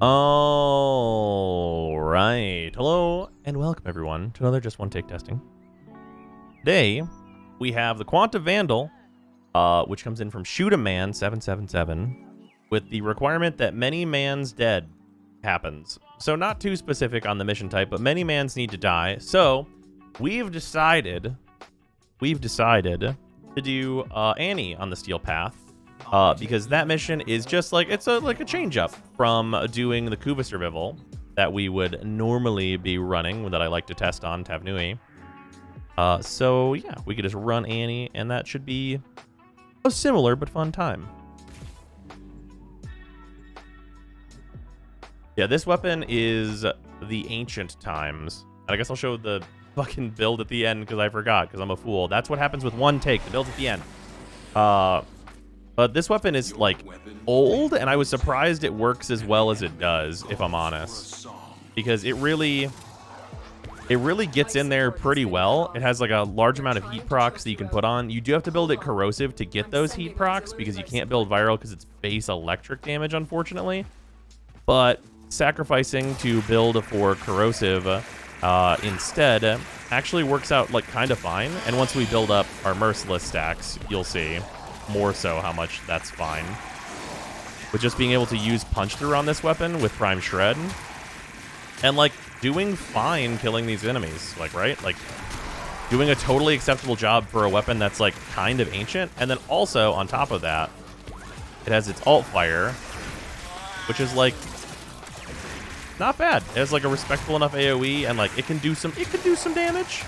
All right. Hello and welcome everyone to another Just One Take testing. Today we have the QUANTA VANDAL, which comes in from Shoot a Man 777 with the requirement that many man's dead happens. So not too specific on the mission type, but many mans need to die. So we've decided to do Annie on the Steel Path. Because that mission is just like, it's like a change up from doing the Kuva Survival that we would normally be running, that I like to test on Tavnui. So yeah, we could just run Annie, and that should be a similar but fun time. Yeah, this weapon is the Ancient Times. And I guess I'll show the fucking build at the end because I forgot, because I'm a fool. That's what happens with one take, the build's at the end. But this weapon is, like, old, and I was surprised it works as well as it does, if I'm honest. Because it really gets in there pretty well. It has, like, a large amount of heat procs that you can put on. You do have to build it corrosive to get those heat procs, because you can't build viral because it's base electric damage, unfortunately. But sacrificing to build for corrosive instead actually works out, like, kind of fine. And once we build up our merciless stacks, you'll see more so how much that's fine. With just being able to use punch through on this weapon with prime shred and like doing fine killing these enemies, like, right, like doing a totally acceptable job for a weapon that's like kind of ancient. And then also on top of that, it has its alt fire, which is like not bad. It has like a respectful enough AoE, and like it can do some damage.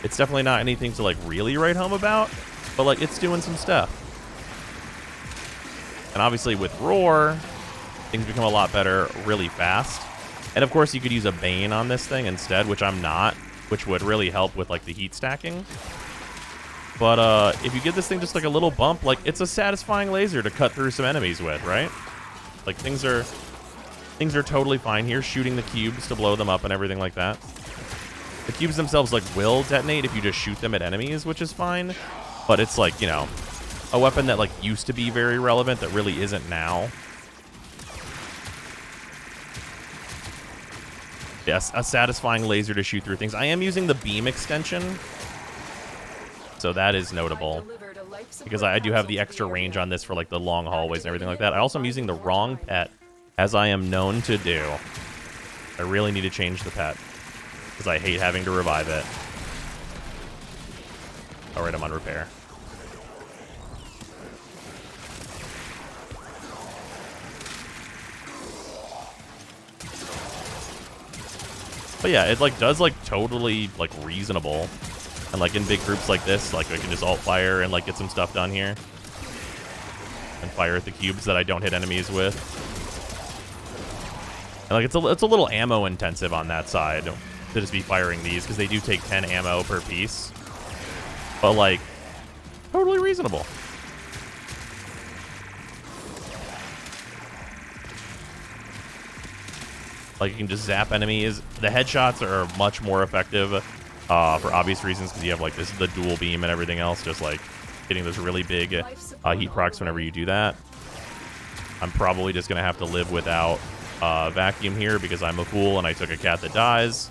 It's definitely not anything to like really write home about, but like it's doing some stuff. And obviously with Roar, things become a lot better really fast. And of course you could use a Bane on this thing instead, which I'm not, which would really help with like the heat stacking. But if you give this thing just like a little bump, like it's a satisfying laser to cut through some enemies with, right? Like things are totally fine here, shooting the cubes to blow them up and everything like that. The cubes themselves like will detonate if you just shoot them at enemies, which is fine. But it's like, you know, a weapon that like used to be very relevant that really isn't now. Yes, a satisfying laser to shoot through things. I am using the beam extension, so that is notable, because I do have the extra range on this for like the long hallways and everything like that. I also am using the wrong pet, as I am known to do. I really need to change the pet, because I hate having to revive it. Alright, I'm on repair. But yeah, it like does like totally like reasonable. And like in big groups like this, like I can just alt fire and like get some stuff done here. And fire at the cubes that I don't hit enemies with. And like it's a little ammo intensive on that side to just be firing these, because they do take 10 ammo per piece. But like totally reasonable. Like you can just zap enemies. The headshots are much more effective for obvious reasons, because you have like the dual beam and everything else, just like getting those really big heat procs whenever you do that. I'm probably just gonna have to live without vacuum here, because I'm a fool and I took a cat that dies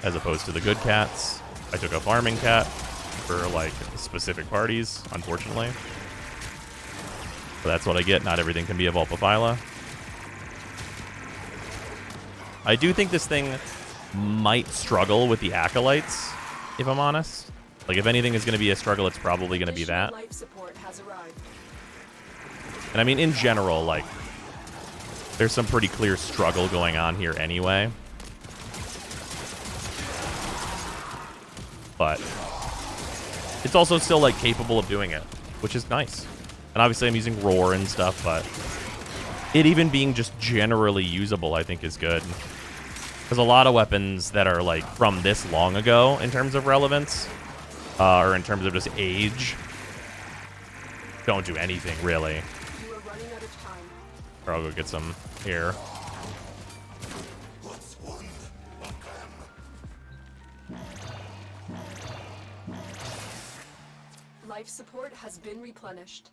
as opposed to the good cats. I took a farming cat for like specific parties, unfortunately. But that's what I get. Not everything can be a Vulpaphyla. I do think this thing might struggle with the Acolytes, if I'm honest. Like, if anything is going to be a struggle, it's probably going to be that. And I mean, in general, like, there's some pretty clear struggle going on here anyway. But it's also still, like, capable of doing it, which is nice. And obviously I'm using Roar and stuff, but it even being just generally usable, I think, is good. Because a lot of weapons that are, like, from this long ago in terms of relevance, or in terms of just age, don't do anything, really. Or I'll go get some here. Life support has been replenished.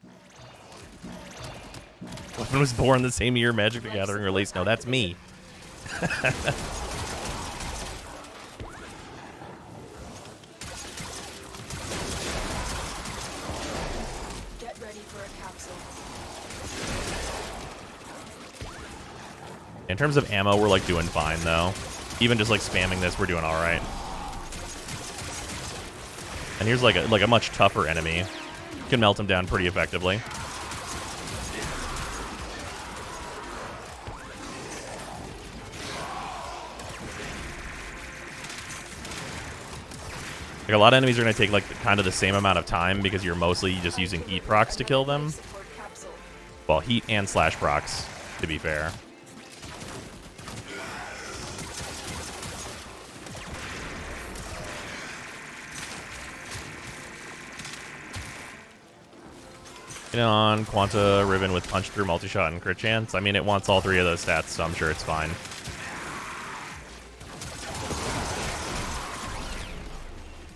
Weapon was born the same year Magic the Gathering released. No, that's me. Get ready for a capsule. In terms of ammo, we're like doing fine though. Even just like spamming this, we're doing all right. And here's like a much tougher enemy. You can melt him down pretty effectively. Like a lot of enemies are going to take like kind of the same amount of time because you're mostly just using heat procs to kill them. Well, heat and slash procs, to be fair. On Quanta Ribbon with Punch Through, Multi-Shot, and Crit Chance. I mean, it wants all three of those stats, so I'm sure it's fine.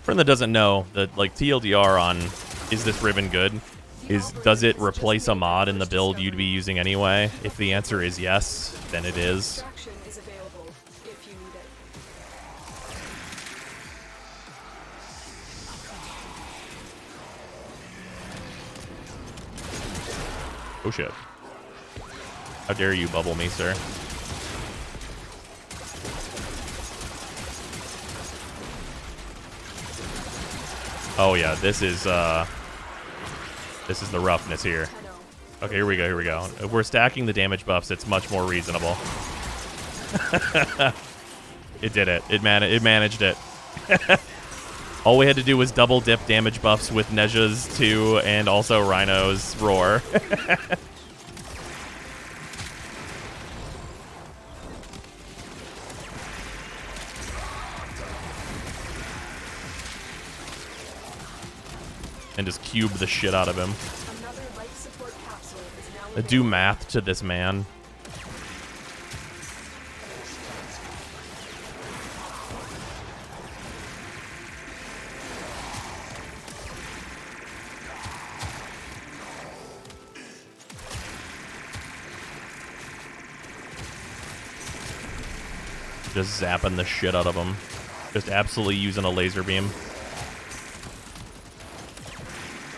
For anyone that doesn't know, the like TLDR on is this ribbon good? Does it replace a mod in the build you'd be using anyway? If the answer is yes, then it is. Oh shit. How dare you bubble me, sir. Oh yeah, this is the roughness here. Okay, here we go, here we go. If we're stacking the damage buffs, it's much more reasonable. It did it. It managed it. All we had to do was double dip damage buffs with Neja's 2 and also Rhino's Roar. And just cube the shit out of him. Do math to this man. Just zapping the shit out of him. Just absolutely using a laser beam.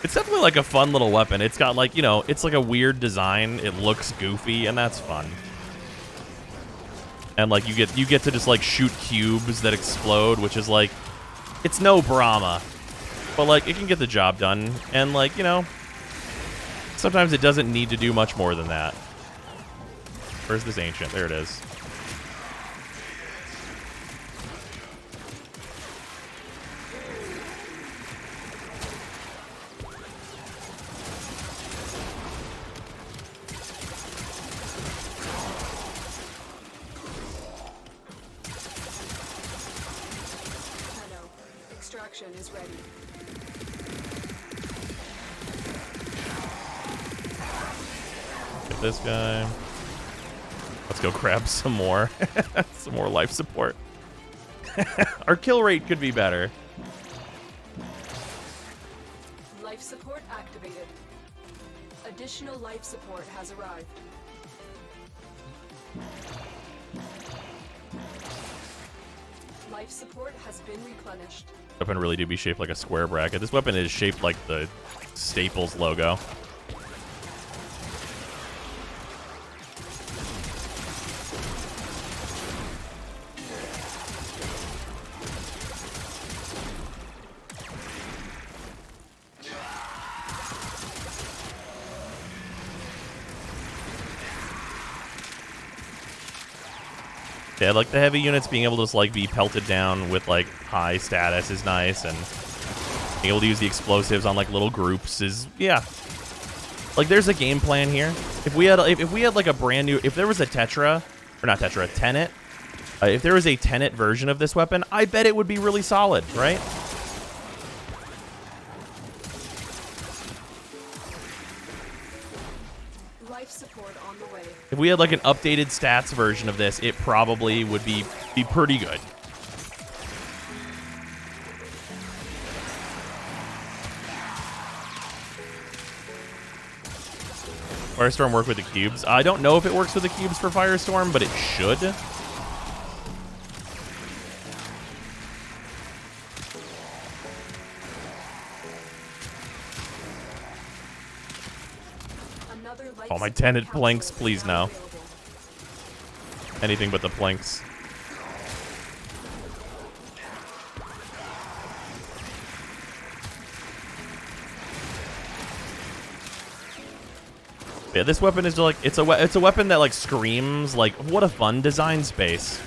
It's definitely like a fun little weapon. It's got like, you know, it's like a weird design. It looks goofy, and that's fun. And like you get to just like shoot cubes that explode, which is like, it's no Brahma, but like it can get the job done. And like, you know, sometimes it doesn't need to do much more than that. Where's this ancient? There it is. Is ready. Get this guy. Let's go grab some more. Some more life support. Our kill rate could be better. Life support activated. Additional life support has arrived. Life support has been replenished. Weapon really do be shaped like a square bracket. This weapon is shaped like the Staples logo. Yeah, like the heavy units being able to just like be pelted down with like high status is nice, and being able to use the explosives on like little groups is, yeah. Like there's a game plan here. If we had like a brand new, if there was a Tetra, or not Tetra, Tenet, if there was a Tenet version of this weapon, I bet it would be really solid, right? Life support on the way. If we had like an updated stats version of this, it probably would be pretty good. Firestorm work with the cubes? I don't know if it works with the cubes for Firestorm, but it should. Oh, my tenant planks, please no. Anything but the planks. Yeah, this weapon is like it's a weapon that like screams like what a fun design space.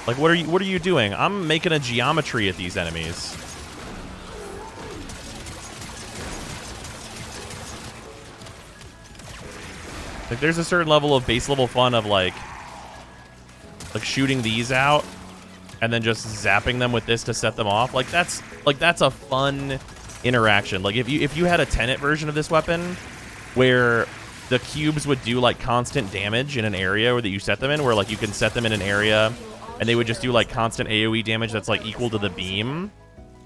Like what are you doing? I'm making a geometry at these enemies. Like there's a certain level of base level fun of like shooting these out and then just zapping them with this to set them off. Like that's a fun interaction. Like if you had a Tenet version of this weapon where the cubes would do like constant damage in an area that you set them in, where like you can set them in an area and they would just do like constant AoE damage that's like equal to the beam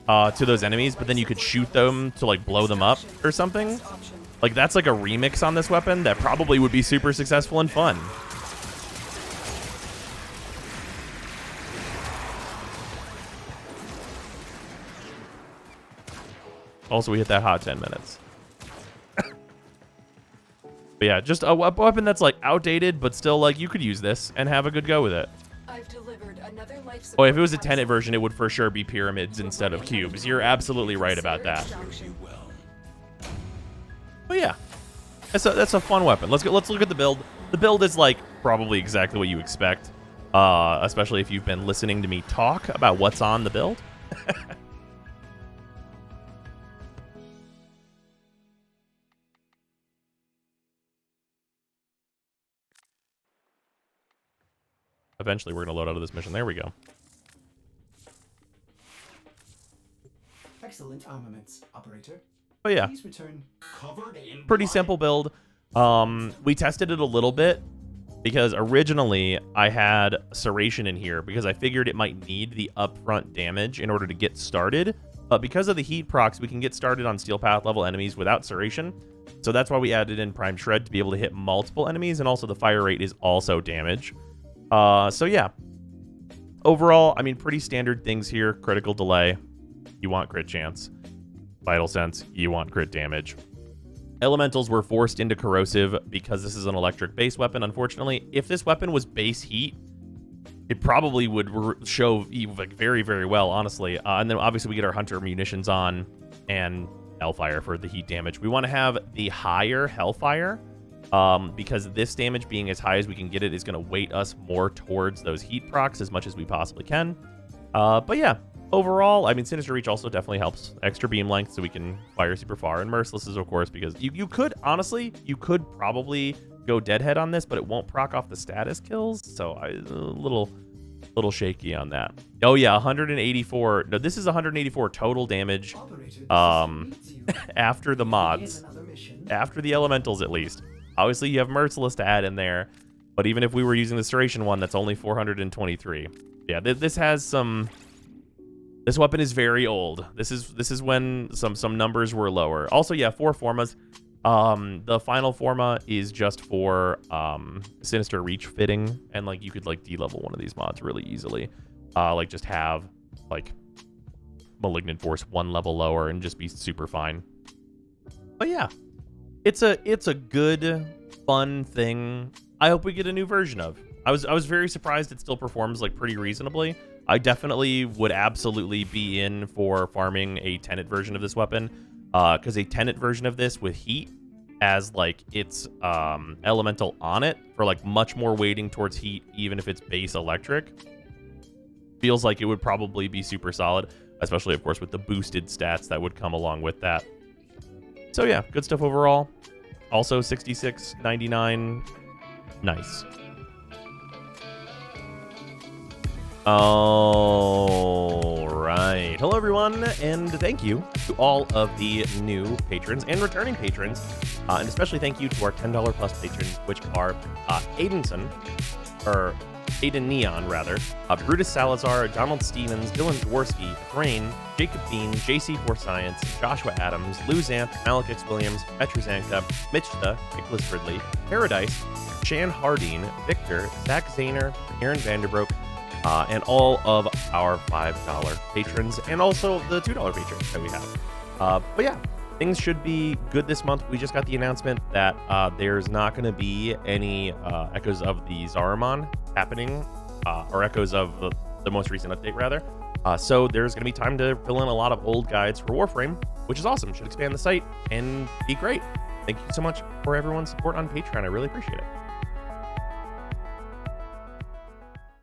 to those enemies, but then you could shoot them to like blow them up or something. Like that's like a remix on this weapon that probably would be super successful and fun. Also, we hit that hot 10 minutes. But yeah, just a weapon that's like outdated, but still like you could use this and have a good go with it. I've delivered another life Oh, if it was a Tenet version, it would for sure be pyramids instead of cubes. You're absolutely right about that. But yeah, that's a fun weapon. Let's look at the build. The build is like probably exactly what you expect, especially if you've been listening to me talk about what's on the build. Eventually, we're going to load out of this mission. There we go. Excellent armaments, operator. Oh yeah, Please return. pretty simple build. We tested it a little bit because originally I had Serration in here because I figured it might need the upfront damage in order to get started. But because of the heat procs, we can get started on Steel Path level enemies without Serration. So that's why we added in Prime Shred to be able to hit multiple enemies, and also the fire rate is also damage. So yeah, overall, I mean, pretty standard things here. Critical delay, you want crit chance. Vital sense, you want crit damage. Elementals were forced into corrosive because this is an electric base weapon. Unfortunately, if this weapon was base heat, it probably would show like very, very well, honestly. And then obviously we get our Hunter munitions on and Hellfire for the heat damage. We want to have the higher Hellfire. Because this damage being as high as we can get it is going to weight us more towards those heat procs as much as we possibly can. But yeah, overall, I mean, Sinister Reach also definitely helps. Extra beam length so we can fire super far. And Merciless is, of course, because you could, honestly, you could probably go Deadhead on this, but it won't proc off the status kills. So a little shaky on that. Oh yeah, 184. No, this is 184 total damage after the mods. After the elementals, at least. Obviously, you have Merciless to add in there, but even if we were using the Serration one, that's only 423. Yeah, this has some... This weapon is very old. This is when some numbers were lower. Also, yeah, 4 formas. The final forma is just for Sinister Reach fitting, and like you could like de-level one of these mods really easily. Like just have like Malignant Force 1 level lower and just be super fine. But yeah. It's a good, fun thing. I hope we get a new version of. I was very surprised it still performs like pretty reasonably. I definitely would absolutely be in for farming a Tenet version of this weapon, because a Tenet version of this with heat as like its elemental on it for like much more weighting towards heat, even if it's base electric, feels like it would probably be super solid, especially of course with the boosted stats that would come along with that. So yeah, good stuff overall. Also 66.99. Nice. All right. Hello, everyone, and thank you to all of the new patrons and returning patrons, and especially thank you to our $10 plus patrons, which are Aidenson, or Aiden Neon, rather, Brutus Salazar, Donald Stevens, Dylan Dworsky, Thrain, Jacob Bean, JC4 Science, Joshua Adams, Lou Zamp, Malik X. Williams, Metrazanka, Mitchta, Nicholas Ridley, Paradise, Shan Hardine, Victor, Zach Zahner, Aaron Vanderbroek, and all of our $5 patrons, and also the $2 patrons that we have. But yeah, things should be good this month. We just got the announcement that there's not going to be any echoes of the Zaramon happening, or echoes of the most recent update, rather. So there's going to be time to fill in a lot of old guides for Warframe, which is awesome. Should expand the site and be great. Thank you so much for everyone's support on Patreon. I really appreciate it.